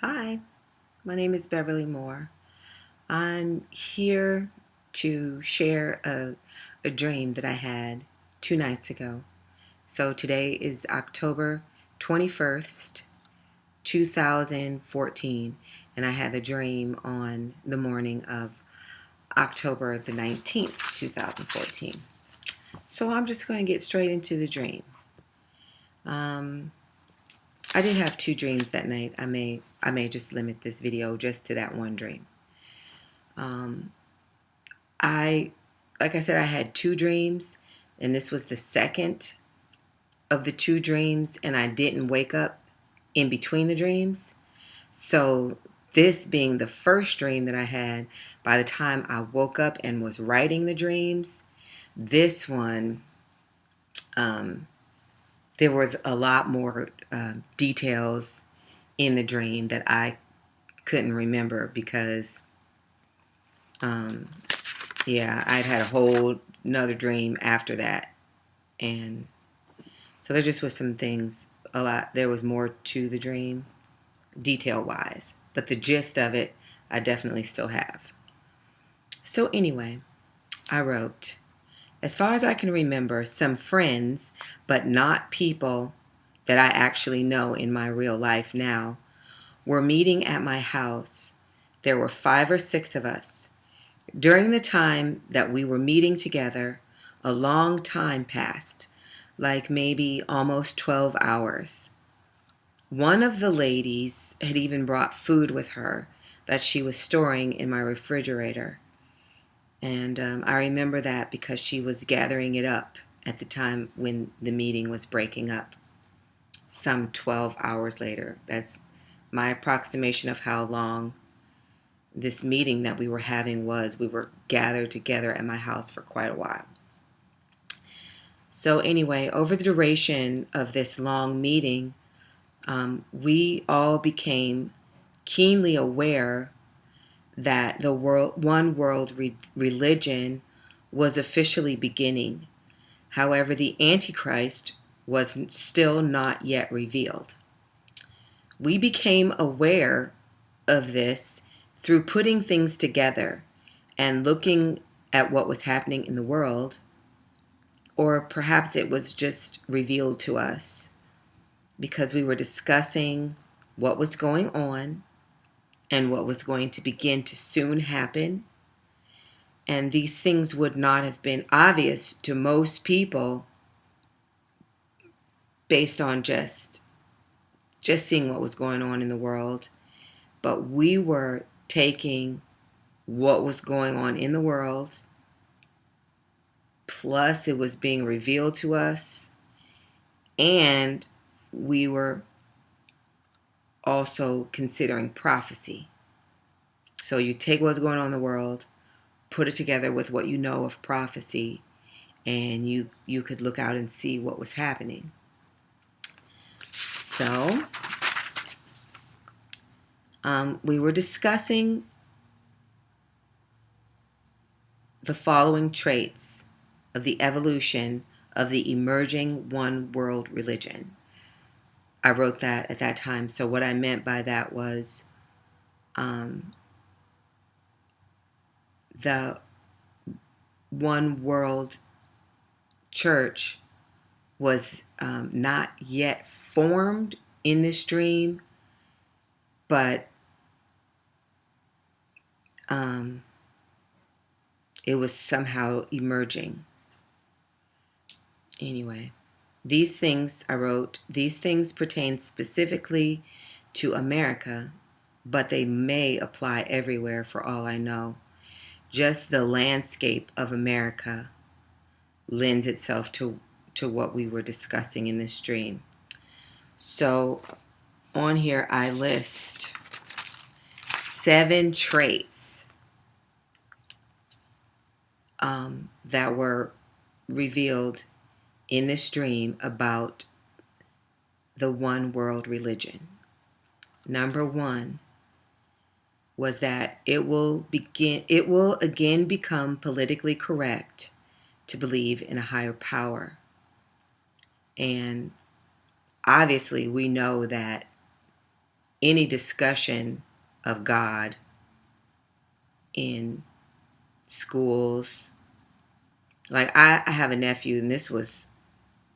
Hi, my name is Beverly Moore. I'm here to share a dream that I had 2 nights ago. So today is October 21st, 2014, and I had the dream on the morning of October the 19th, 2014. So I'm just going to get straight into the dream. Um, I did have two dreams that night. I may just limit this video just to that one dream. Um, I, like I said, I had two dreams, and this was the second of the two dreams, and I didn't wake up in between the dreams. So, this being the first dream that I had, by the time I woke up and was writing the dreams, this one, um, there was a lot more details in the dream that I couldn't remember because, um, yeah, I'd had a whole another dream after that. And so there just was some things, a lot. There was more to the dream, detail wise. But the gist of it, I definitely still have. So anyway, I wrote, as far as I can remember, some friends, but not people that I actually know in my real life now, were meeting at my house. There were 5 or 6 of us. During the time that we were meeting together, a long time passed, like maybe almost 12 hours. One of the ladies had even brought food with her that she was storing in my refrigerator. And I remember that because she was gathering it up at the time when the meeting was breaking up, some 12 hours later. That's my approximation of how long this meeting that we were having was. We were gathered together at my house for quite a while. So, anyway, over the duration of this long meeting, we all became keenly aware that the one world religion was officially beginning. However, the Antichrist was still not yet revealed. We became aware of this through putting things together and looking at what was happening in the world, or perhaps it was just revealed to us because we were discussing what was going on and what was going to begin to soon happen. And these things would not have been obvious to most people based on just seeing what was going on in the world. But we were taking what was going on in the world, plus it was being revealed to us, and we were also considering prophecy. So you take what's going on in the world, put it together with what you know of prophecy, and you could look out and see what was happening. So we were discussing the following traits of the evolution of the emerging one world religion. I wrote that at that time. So what I meant by that was the one world church was not yet formed in this dream, but it was somehow emerging. Anyway, these things, I wrote, these things pertain specifically to America, but they may apply everywhere for all I know. Just the landscape of America lends itself to what we were discussing in this dream. So on here, I list 7 traits that were revealed in this dream about the one world religion. Number 1 was that it will again become politically correct to believe in a higher power. And obviously we know that any discussion of God in schools. Like I have a nephew, and this was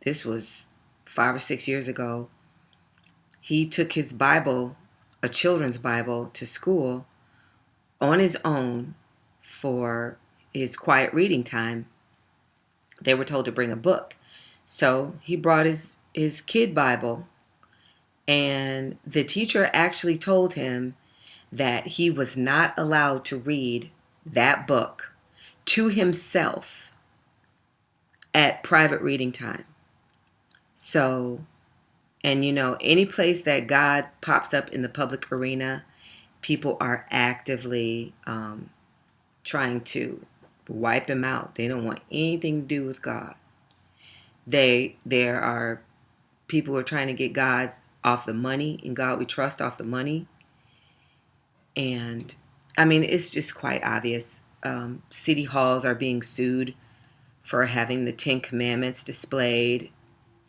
5 or 6 years ago. He took his Bible, a children's Bible, to school on his own for his quiet reading time. They were told to bring a book. So he brought his kid Bible, and the teacher actually told him that he was not allowed to read that book to himself at private reading time. So, and any place that God pops up in the public arena, people are actively trying to wipe him out. They don't want anything to do with God. There are people who are trying to get God off the money, and God we trust off the money. And I mean, it's just quite obvious. City halls are being sued for having the Ten Commandments displayed.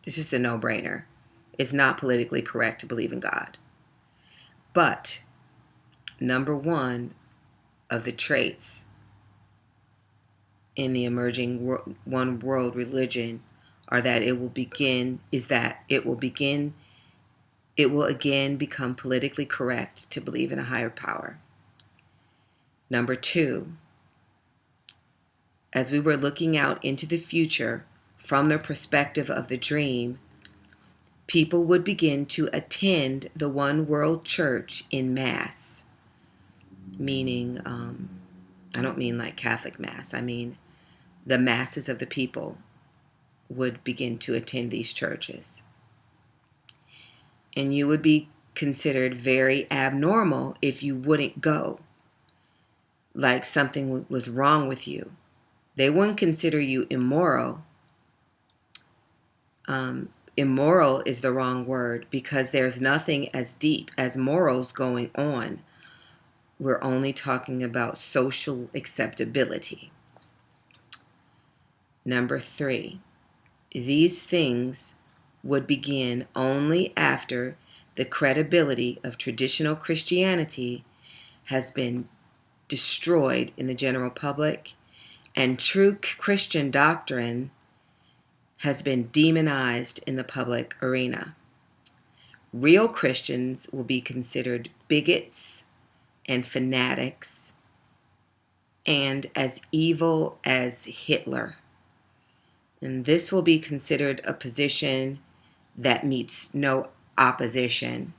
It's just a no-brainer. It's not politically correct to believe in God. But number one of the traits in the emerging one world religion are that it will again become politically correct to believe in a higher power. Number two, as we were looking out into the future from the perspective of the dream, people would begin to attend the one world church in mass. Meaning, I don't mean like Catholic mass. I mean the masses of the people would begin to attend these churches. And you would be considered very abnormal if you wouldn't go. Like something was wrong with you. They wouldn't consider you immoral. Immoral is the wrong word because there's nothing as deep as morals going on. We're only talking about social acceptability. Number three, these things would begin only after the credibility of traditional Christianity has been destroyed in the general public and true Christian doctrine has been demonized in the public arena. Real Christians will be considered bigots and fanatics and as evil as Hitler. And this will be considered a position that meets no opposition.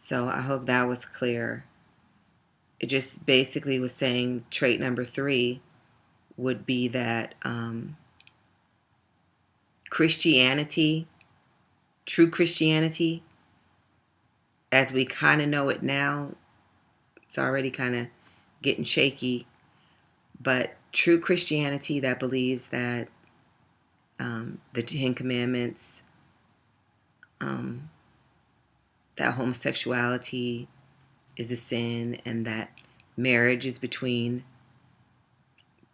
So I hope that was clear. It just basically was saying trait number three would be that Christianity, true Christianity, as we kind of know it now, it's already kind of getting shaky, but true Christianity that believes that the Ten Commandments, that homosexuality is a sin and that marriage is between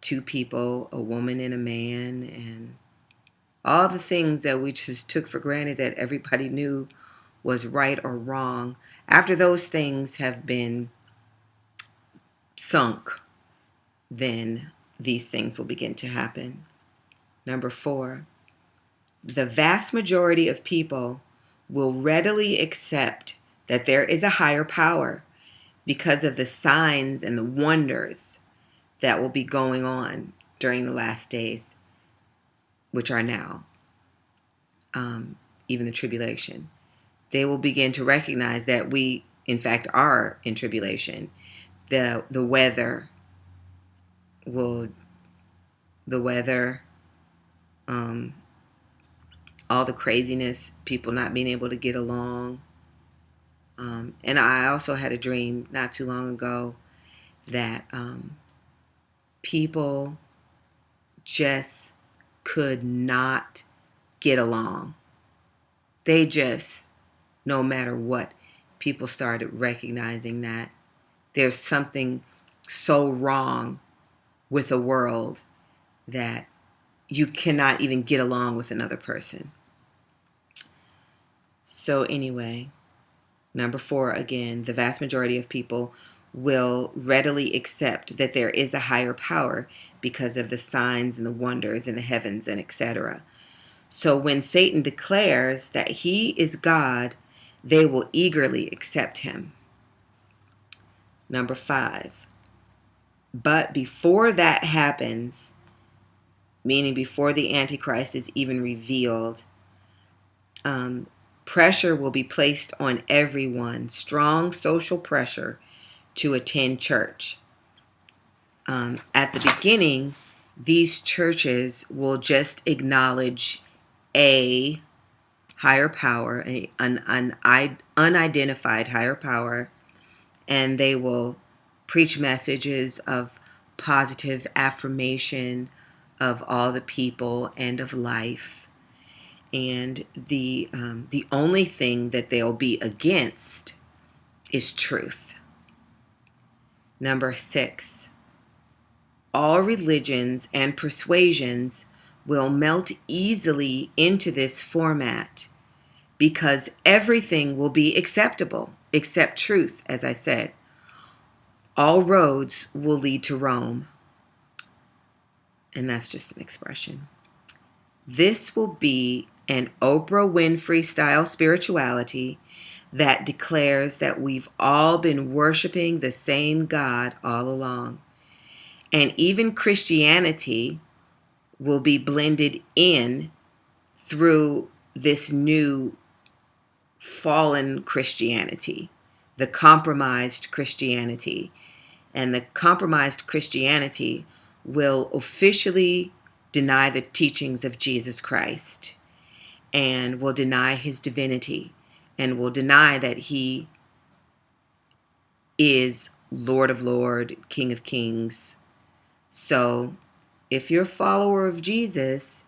two people, a woman and a man, and all the things that we just took for granted that everybody knew was right or wrong. After those things have been sunk, then these things will begin to happen. Number four, the vast majority of people will readily accept that there is a higher power because of the signs and the wonders that will be going on during the last days, which are now, even the tribulation. They will begin to recognize that we, in fact, are in tribulation. The weather, all the craziness, people not being able to get along. And I also had a dream not too long ago that people just could not get along. They just, no matter what, people started recognizing that there's something so wrong with the world that you cannot even get along with another person. So anyway, number 4, again, the vast majority of people will readily accept that there is a higher power because of the signs and the wonders in the heavens and etc. So when Satan declares that he is God, they will eagerly accept him. Number 5, but before that happens, meaning before the Antichrist is even revealed, pressure will be placed on everyone, strong social pressure to attend church. At the beginning, these churches will just acknowledge a higher power, an unidentified higher power, and they will preach messages of positive affirmation of all the people and of life. And the only thing that they'll be against is truth. Number 6, all religions and persuasions will melt easily into this format because everything will be acceptable except truth, as I said. All roads will lead to Rome. And that's just an expression. This will be an Oprah Winfrey style spirituality that declares that we've all been worshiping the same God all along. And even Christianity will be blended in through this new fallen Christianity, the compromised Christianity. And the compromised Christianity will officially deny the teachings of Jesus Christ and will deny his divinity and will deny that he is Lord of Lords, King of Kings. So if you're a follower of Jesus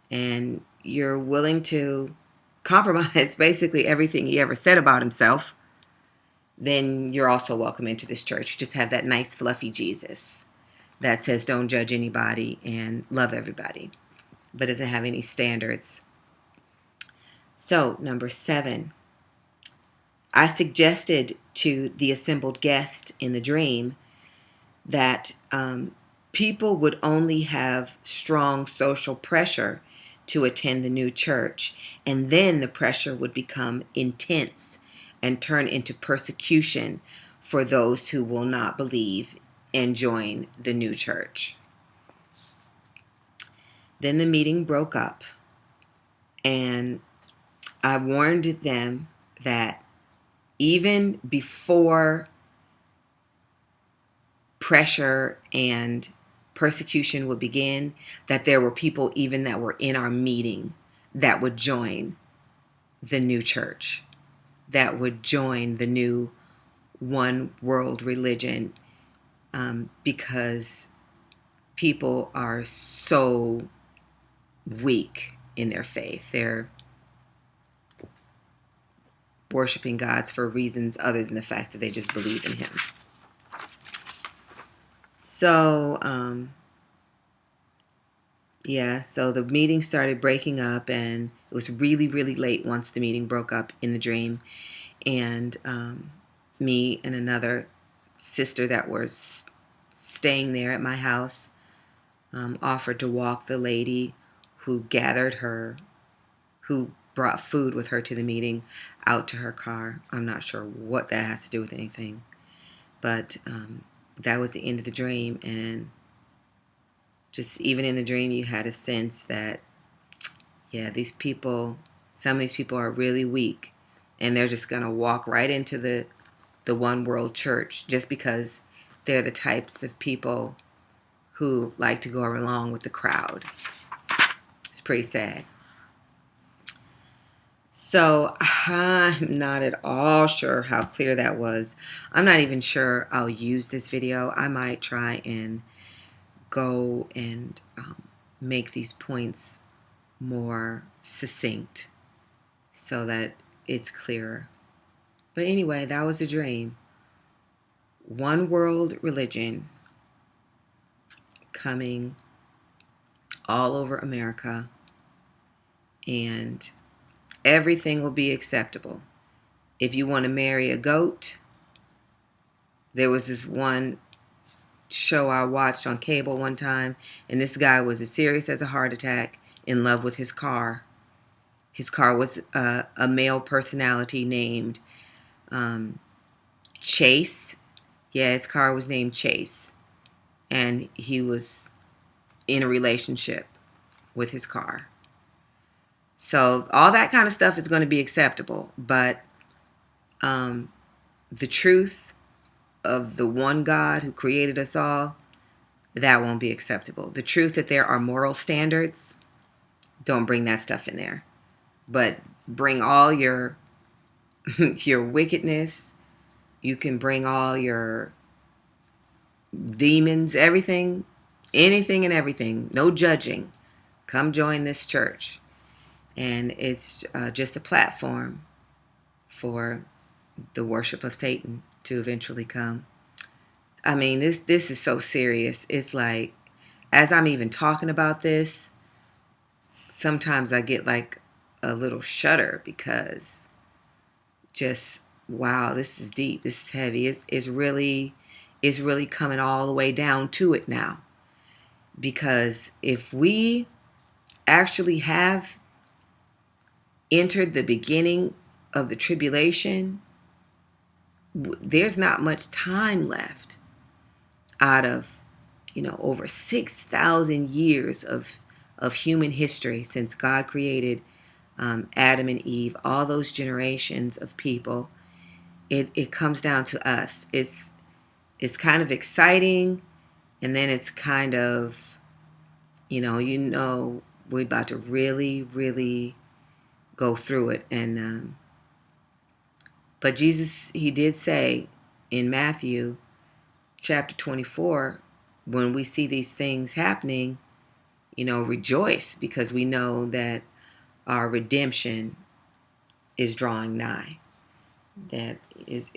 and you're willing to compromise basically everything he ever said about himself, then you're also welcome into this church. You just have that nice fluffy Jesus that says don't judge anybody and love everybody, but doesn't have any standards. So, number 7, I suggested to the assembled guest in the dream that people would only have strong social pressure to attend the new church, and then the pressure would become intense and turn into persecution for those who will not believe and join the new church. Then the meeting broke up, and I warned them that even before pressure and persecution would begin, that there were people even that were in our meeting that would join the new church, that would join the new one world religion, because people are so weak in their faith. They're worshiping gods for reasons other than the fact that they just believe in him. So, so the meeting started breaking up, and it was really, really late once the meeting broke up in the dream. And me and another sister that was staying there at my house offered to walk the lady who gathered her, who brought food with her to the meeting, out to her car. I'm not sure what that has to do with anything, but that was the end of the dream. And just even in the dream, you had a sense that, these people, some of these people are really weak, and they're just going to walk right into the one world church just because they're the types of people who like to go along with the crowd. It's pretty sad. So I'm not at all sure how clear that was. I'm not even sure I'll use this video. I might try and go and make these points more succinct so that it's clearer. But anyway, that was the dream. One world religion coming all over America, and everything will be acceptable. If you want to marry a goat, there was this one show I watched on cable one time, and this guy was as serious as a heart attack, in love with his car. His car was a male personality named Chase. Yeah, his car was named Chase. And he was in a relationship with his car. So all that kind of stuff is going to be acceptable. But the truth of the one God who created us all, that won't be acceptable. The truth that there are moral standards, don't bring that stuff in there. But bring all your your wickedness. You can bring all your demons, everything, anything and everything. No judging. Come join this church. And it's just a platform for the worship of Satan to eventually come. I mean, this is so serious. It's like, as I'm even talking about this, sometimes I get like a little shudder because just, wow, this is deep. This is heavy. It's really coming all the way down to it now. Because if we actually have entered the beginning of the tribulation, there's not much time left out of, over 6,000 years of human history since God created Adam and Eve, all those generations of people. It comes down to us. It's kind of exciting, and then it's kind of, we're about to really, really go through it. And but Jesus, he did say in Matthew chapter 24, when we see these things happening, rejoice, because we know that our redemption is drawing nigh. That is